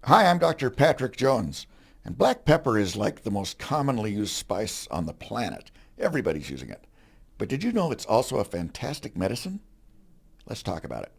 Hi, I'm Dr. Patrick Jones, and black pepper is like the most commonly used spice on the planet. Everybody's using it. But did you know it's also a fantastic medicine? Let's talk about it.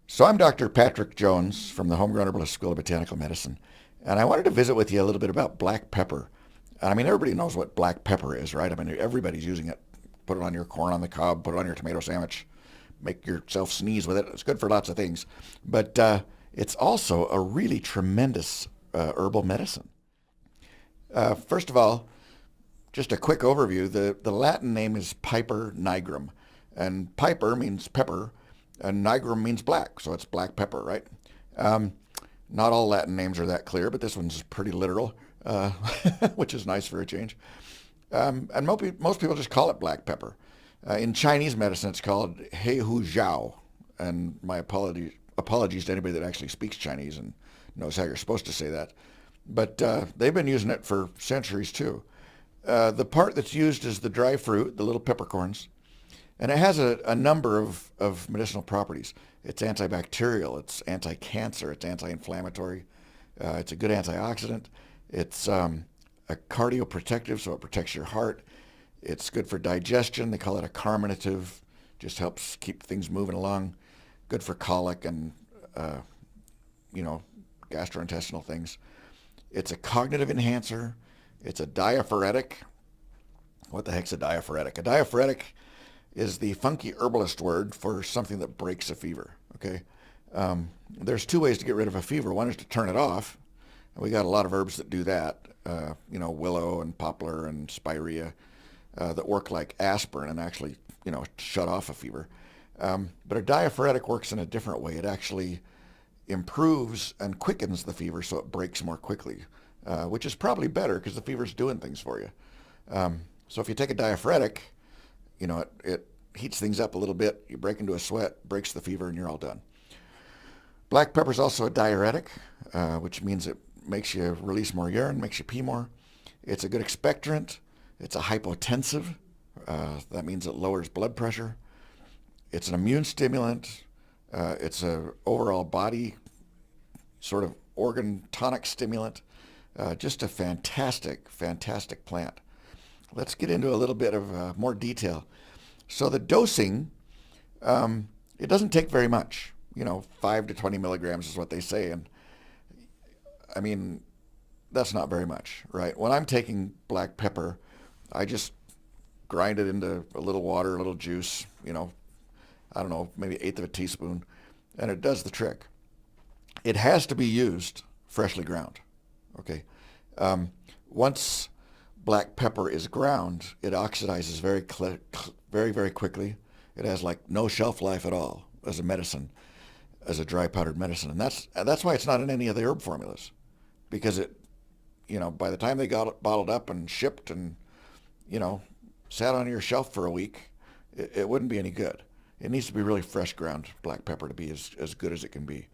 So I'm Dr. Patrick Jones from the Homegrown Herbalist School of Botanical Medicine, and I wanted to visit with you a little bit about black pepper. I mean, everybody knows what black pepper is, right? I mean, everybody's using it. Put it on your corn on the cob, put it on your tomato sandwich, make yourself sneeze with it. It's good for lots of things. But it's also a really tremendous herbal medicine. First of all, just a quick overview. The Latin name is Piper nigrum. And Piper means pepper, and nigrum means black, so it's black pepper, right? Um, Not all Latin names are that clear, but this one's pretty literal, which is nice for a change. And most people just call it black pepper. In Chinese medicine, it's called He Hu Zhao. And my apologies to anybody that actually speaks Chinese and knows how you're supposed to say that. But they've been using it for centuries too. The part that's used is the dry fruit, the little peppercorns, and it has a number of medicinal properties. It's antibacterial, it's anti-cancer, it's anti-inflammatory, it's a good antioxidant, it's a cardioprotective, so it protects your heart. It's good for digestion. They call it a carminative, just helps keep things moving along. Good for colic and, uh, you know, gastrointestinal things. It's a cognitive enhancer. It's a diaphoretic. What the heck's a diaphoretic? A diaphoretic is the funky herbalist word for something that breaks a fever. Okay, there's two ways to get rid of a fever. One is to turn it off. We got a lot of herbs that do that. Willow and poplar and spirea that work like aspirin and actually, shut off a fever. But a diaphoretic works in a different way. It actually improves and quickens the fever so it breaks more quickly, which is probably better because the fever's doing things for you. So if you take a diaphoretic, it heats things up a little bit. You break into a sweat, breaks the fever, and you're all done. Black pepper is also a diuretic, which means it makes you release more urine, makes you pee more. It's a good expectorant. It's a hypotensive. That means it lowers blood pressure. It's an immune stimulant. It's a overall body sort of organ tonic stimulant. Just a fantastic, fantastic plant. Let's get into a little bit of more detail. So the dosing, it doesn't take very much. 5 to 20 milligrams is what they say. And I mean, that's not very much, right? When I'm taking black pepper, I just grind it into a little water, a little juice, I don't know, maybe 1/8 of a teaspoon, and it does the trick. It has to be used freshly ground, okay? Once black pepper is ground, it oxidizes very, very quickly. It has like no shelf life at all as a medicine, as a dry powdered medicine, and that's why it's not in any of the herb formulas, because by the time they got it bottled up and shipped and you know sat on your shelf for a week, it wouldn't be any good. It needs to be really fresh ground black pepper to be as good as it can be.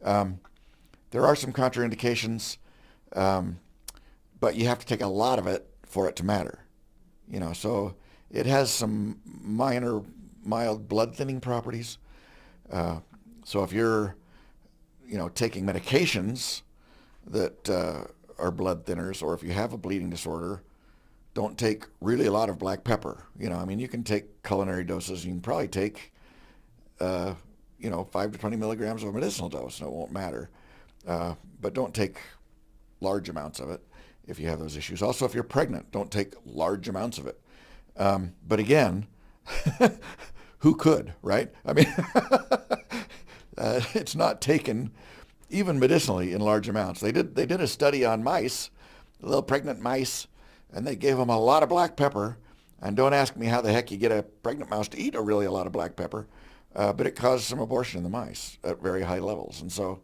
Um, there are some contraindications, um, but you have to take a lot of it for it to matter. So it has some mild blood thinning properties. Uh, so if you're, taking medications that are blood thinners, or if you have a bleeding disorder, don't take really a lot of black pepper. You can take culinary doses. You can probably take, 5 to 20 milligrams of a medicinal dose, and it won't matter. But don't take large amounts of it if you have those issues. Also, if you're pregnant, don't take large amounts of it. But again, who could, right? I mean, it's not taken even medicinally in large amounts. They did a study on mice, little pregnant mice, and they gave them a lot of black pepper. And don't ask me how the heck you get a pregnant mouse to eat a lot of black pepper, but it caused some abortion in the mice at very high levels. And so,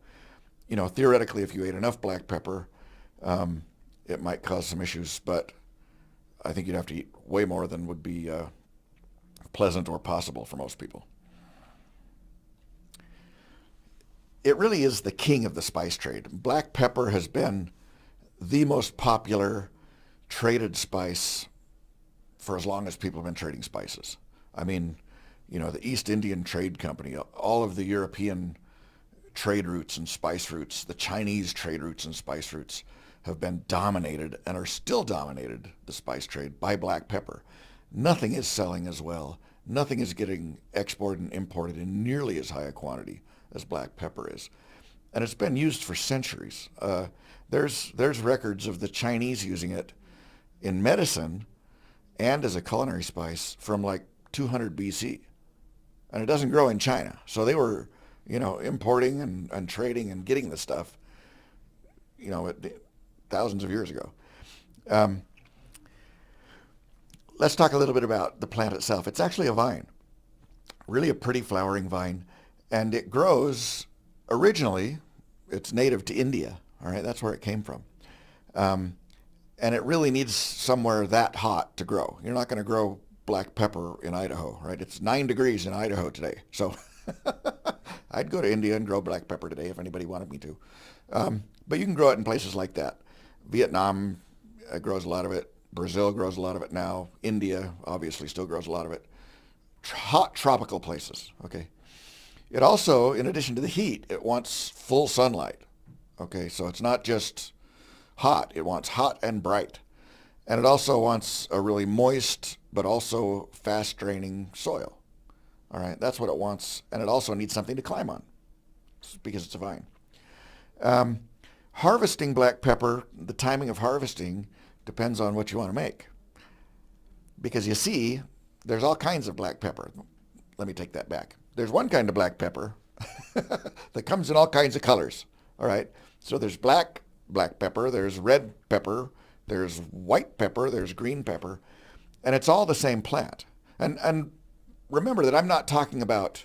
theoretically, if you ate enough black pepper, it might cause some issues, but I think you'd have to eat way more than would be pleasant or possible for most people. it really is the king of the spice trade. Black pepper has been the most popular traded spice for as long as people have been trading spices. I mean, the East Indian Trade Company, all of the European trade routes and spice routes, the Chinese trade routes and spice routes have been dominated and are still dominated, the spice trade, by black pepper. Nothing is selling as well. Nothing is getting exported and imported in nearly as high a quantity as black pepper is. And it's been used for centuries. There's records of the Chinese using it in medicine and as a culinary spice from like 200 BC. And it doesn't grow in China. So they were, importing and trading and getting the stuff, thousands of years ago. Let's talk a little bit about the plant itself. It's actually a vine, really a pretty flowering vine. And it grows, originally, it's native to India. All right, that's where it came from. And it really needs somewhere that hot to grow. You're not going to grow black pepper in Idaho, right? It's 9 degrees in Idaho today. So I'd go to India and grow black pepper today if anybody wanted me to. But you can grow it in places like that. Vietnam grows a lot of it. Brazil grows a lot of it now. India obviously still grows a lot of it. Hot tropical places, okay? It also, in addition to the heat, it wants full sunlight, okay? So it's not just hot. It wants hot and bright. And it also wants a really moist but also fast-draining soil, all right? That's what it wants. And it also needs something to climb on because it's a vine. Harvesting black pepper, the timing of harvesting depends on what you want to make. Because you see, there's all kinds of black pepper. Let me take that back. There's one kind of black pepper that comes in all kinds of colors, all right? So there's black pepper, there's red pepper, there's white pepper, there's green pepper, and it's all the same plant. And remember that I'm not talking about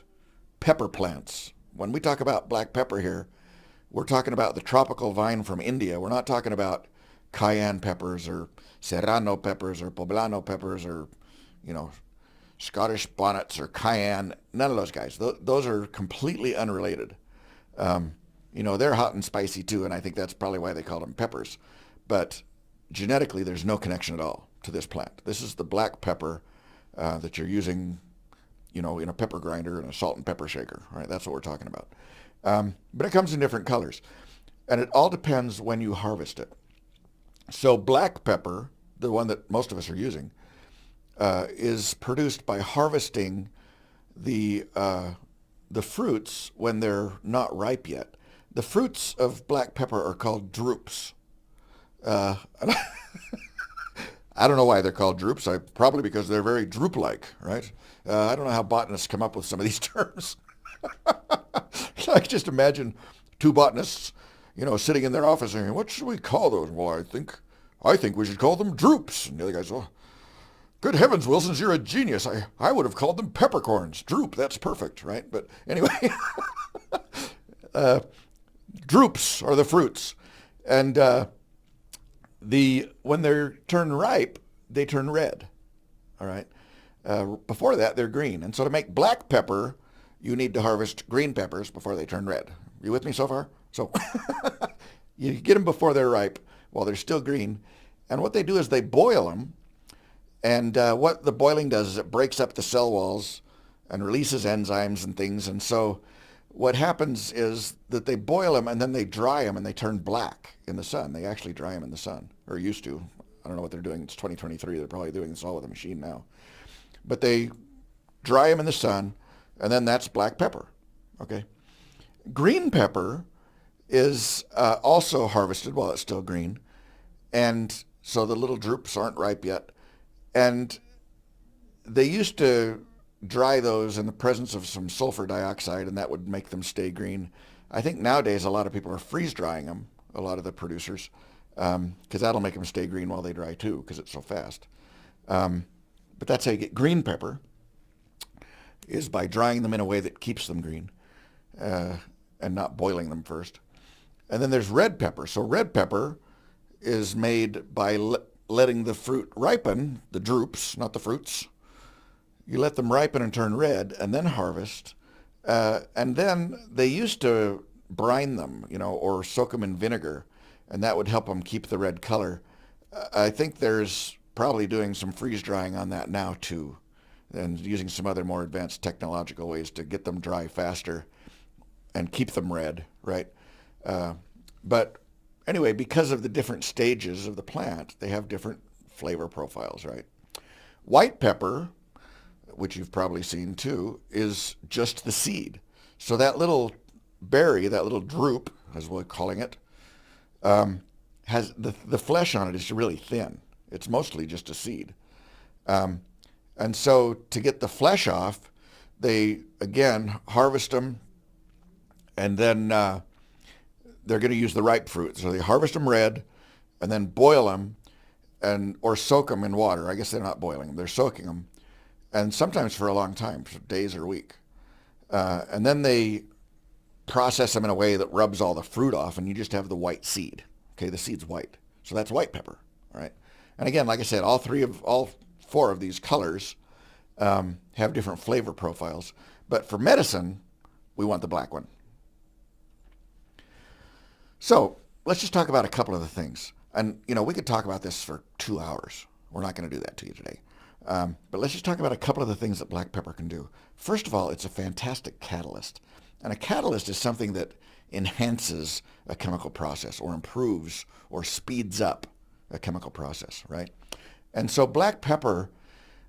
pepper plants. When we talk about black pepper here, we're talking about the tropical vine from India. We're not talking about cayenne peppers or serrano peppers or poblano peppers or, Scottish bonnets or cayenne. None of those guys. Those are completely unrelated. They're hot and spicy too, and I think that's probably why they call them peppers. But genetically, there's no connection at all to this plant. This is the black pepper that you're using, in a pepper grinder and a salt and pepper shaker. Right? That's what we're talking about. But it comes in different colors. And it all depends when you harvest it. So black pepper, the one that most of us are using, is produced by harvesting the fruits when they're not ripe yet. The fruits of black pepper are called drupes. I don't know why they're called drupes. Probably because they're very drupe-like, right? I don't know how botanists come up with some of these terms. I can just imagine two botanists, sitting in their office saying, "What should we call those?" "Well, I think we should call them drupes." And the other guy's, "Oh, good heavens, Wilsons, you're a genius. I would have called them peppercorns. Droop, that's perfect, right?" But anyway, drupes are the fruits. And when they turn ripe, they turn red, all right? Before that, they're green. And so to make black pepper, you need to harvest green peppers before they turn red. You with me so far? So you get them before they're ripe while they're still green. And what they do is they boil them. And what the boiling does is it breaks up the cell walls and releases enzymes and things. And so what happens is that they boil them and then they dry them and they turn black in the sun. They actually dry them in the sun, or used to. I don't know what they're doing. It's 2023. They're probably doing this all with a machine now. But they dry them in the sun, and then that's black pepper, okay? Green pepper is also harvested while it's still green, and so the little drupes aren't ripe yet. And they used to dry those in the presence of some sulfur dioxide, and that would make them stay green. I think nowadays a lot of people are freeze drying them, a lot of the producers, because that'll make them stay green while they dry too, because it's so fast. But that's how you get green pepper, is by drying them in a way that keeps them green and not boiling them first. And then there's red pepper. So red pepper is made by letting the fruit ripen, the drupes, not the fruits. You let them ripen and turn red and then harvest. And then they used to brine them, or soak them in vinegar, and that would help them keep the red color. I think there's probably doing some freeze drying on that now too, and using some other more advanced technological ways to get them dry faster and keep them red, right? But anyway, because of the different stages of the plant, they have different flavor profiles, right? White pepper, which you've probably seen too, is just the seed. So that little berry, that little drupe, as we're calling it, has the flesh on it is really thin. It's mostly just a seed. And so to get the flesh off, they, again, harvest them, and then they're going to use the ripe fruit. So they harvest them red, and then boil them, or soak them in water. I guess they're not boiling them. They're soaking them, and sometimes for a long time, for days or a week. And then they process them in a way that rubs all the fruit off, and you just have the white seed. Okay, the seed's white. So that's white pepper, all right? And again, like I said, all four of these colors have different flavor profiles. But for medicine, we want the black one. So let's just talk about a couple of the things. And, we could talk about this for 2 hours. We're not going to do that to you today. But let's just talk about a couple of the things that black pepper can do. First of all, it's a fantastic catalyst. And a catalyst is something that enhances a chemical process or improves or speeds up a chemical process, right? And so black pepper,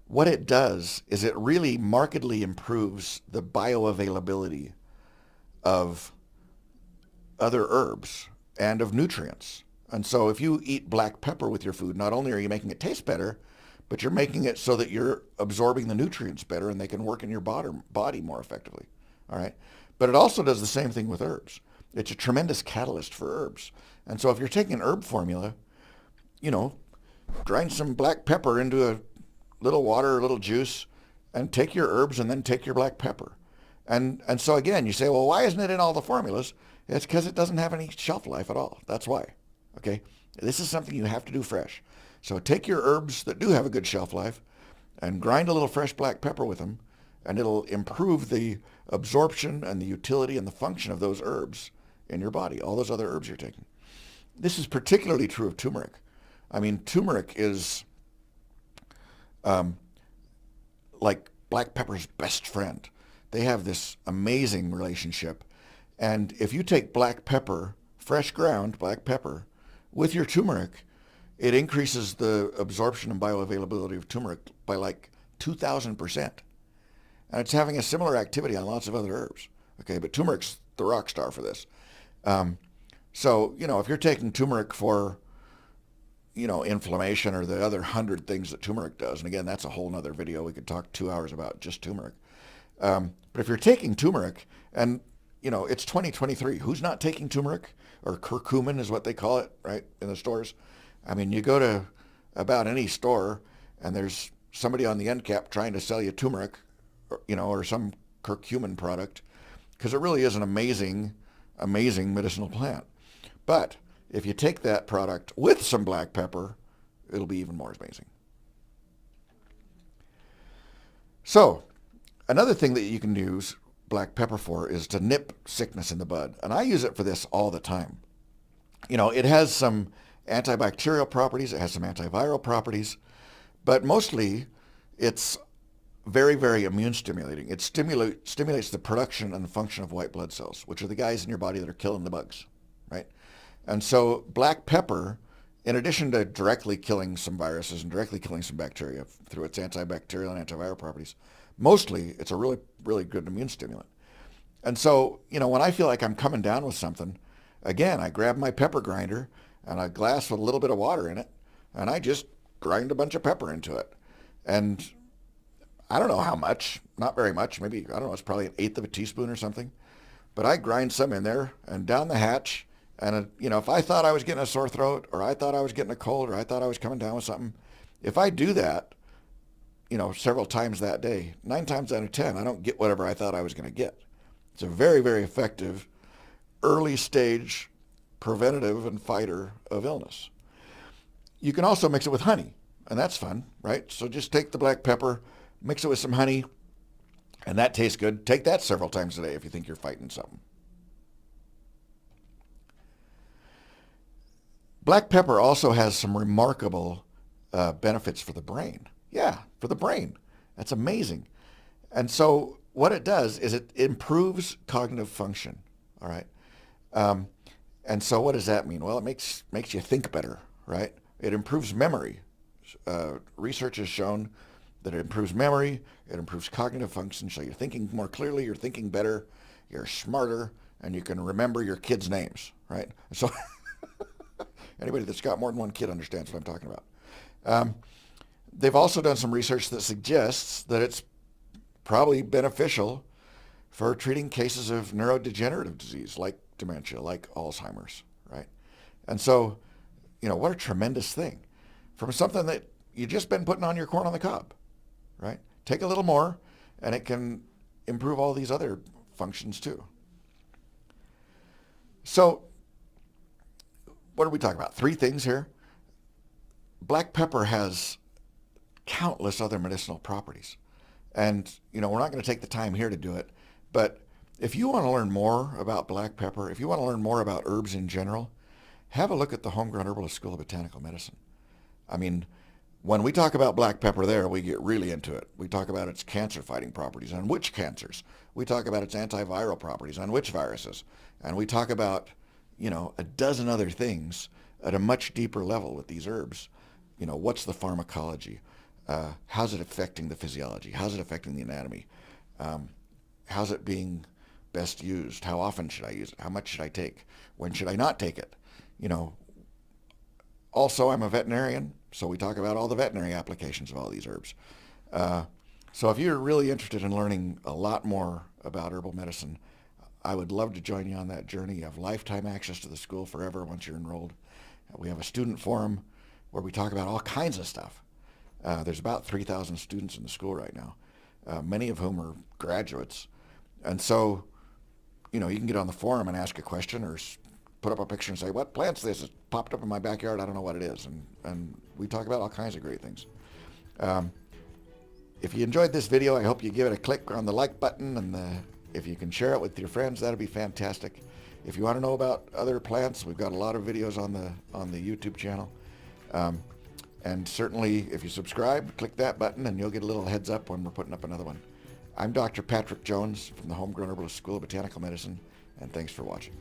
what it does is it really markedly improves the bioavailability of other herbs and of nutrients. And so if you eat black pepper with your food, not only are you making it taste better, but you're making it so that you're absorbing the nutrients better and they can work in your body more effectively, all right? But it also does the same thing with herbs. It's a tremendous catalyst for herbs. And so if you're taking an herb formula, grind some black pepper into a little water or a little juice and take your herbs and then take your black pepper. And so again, you say, well, why isn't it in all the formulas? It's because it doesn't have any shelf life at all. That's why, okay? This is something you have to do fresh. So take your herbs that do have a good shelf life and grind a little fresh black pepper with them, and it'll improve the absorption and the utility and the function of those herbs in your body, all those other herbs you're taking. This is particularly true of turmeric. I mean, turmeric is like black pepper's best friend. They have this amazing relationship. And if you take black pepper, fresh ground black pepper, with your turmeric, it increases the absorption and bioavailability of turmeric by like 2,000%. And it's having a similar activity on lots of other herbs. Okay, but turmeric's the rock star for this. So, if you're taking turmeric for, inflammation or the other 100 things that turmeric does, and again, that's a whole nother video. We could talk 2 hours about just turmeric. But if you're taking turmeric, and, it's 2023, who's not taking turmeric? Or curcumin is what they call it, right, in the stores. I mean, you go to about any store, and there's somebody on the end cap trying to sell you turmeric, or some curcumin product, because it really is an amazing, amazing medicinal plant. But if you take that product with some black pepper, it'll be even more amazing. So, another thing that you can use black pepper for is to nip sickness in the bud. And I use it for this all the time. It has some antibacterial properties, it has some antiviral properties, but mostly it's very, very immune stimulating. It stimulates the production and the function of white blood cells, which are the guys in your body that are killing the bugs, right? And so black pepper, in addition to directly killing some viruses and directly killing some bacteria through its antibacterial and antiviral properties, mostly it's a really, really good immune stimulant. And so, when I feel like I'm coming down with something, again, I grab my pepper grinder and a glass with a little bit of water in it, and I just grind a bunch of pepper into it. And I don't know how much, not very much, maybe, I don't know, it's probably 1/8 of a teaspoon or something. But I grind some in there and down the hatch. And, if I thought I was getting a sore throat, or I thought I was getting a cold, or I thought I was coming down with something, if I do that, several times that day, 9 times out of 10, I don't get whatever I thought I was going to get. It's a very, very effective early stage preventative and fighter of illness. You can also mix it with honey, and that's fun, right? So just take the black pepper, mix it with some honey, and that tastes good. Take that several times a day if you think you're fighting something. Black pepper also has some remarkable benefits for the brain. Yeah, for the brain. That's amazing. And so what it does is it improves cognitive function. All right. Um, and so what does that mean? Well, it makes you think better, right? It improves memory. Research has shown that it improves memory, it improves cognitive function, so you're thinking more clearly, you're thinking better, you're smarter, and you can remember your kids' names, right? So anybody that's got more than one kid understands what I'm talking about. Um, they've also done some research that suggests that it's probably beneficial for treating cases of neurodegenerative disease like dementia, like Alzheimer's, right? And so, what a tremendous thing from something that you just been putting on your corn on the cob, right? Take a little more, and it can improve all these other functions too. So, what are we talking about? Three things here. Black pepper has countless other medicinal properties. And, we're not going to take the time here to do it, but if you want to learn more about black pepper, if you want to learn more about herbs in general, have a look at the Homegrown Herbalist School of Botanical Medicine. I mean, when we talk about black pepper there, we get really into it. We talk about its cancer-fighting properties on which cancers. We talk about its antiviral properties on which viruses. And we talk about, a dozen other things at a much deeper level with these herbs. What's the pharmacology? How's it affecting the physiology? How's it affecting the anatomy? How's it being best used? How often should I use it? How much should I take? When should I not take it? Also, I'm a veterinarian, so we talk about all the veterinary applications of all these herbs. So if you're really interested in learning a lot more about herbal medicine, I would love to join you on that journey. You have lifetime access to the school forever once you're enrolled. We have a student forum where we talk about all kinds of stuff. There's about 3,000 students in the school right now, many of whom are graduates. And so, you can get on the forum and ask a question or put up a picture and say, what plant's this? It popped up in my backyard. I don't know what it is. And we talk about all kinds of great things. If you enjoyed this video, I hope you give it a click on the like button. And if you can share it with your friends, that'd be fantastic. If you want to know about other plants, we've got a lot of videos on the YouTube channel. And certainly, if you subscribe, click that button and you'll get a little heads up when we're putting up another one. I'm Dr. Patrick Jones from the Homegrown Herbalist School of Botanical Medicine, and thanks for watching.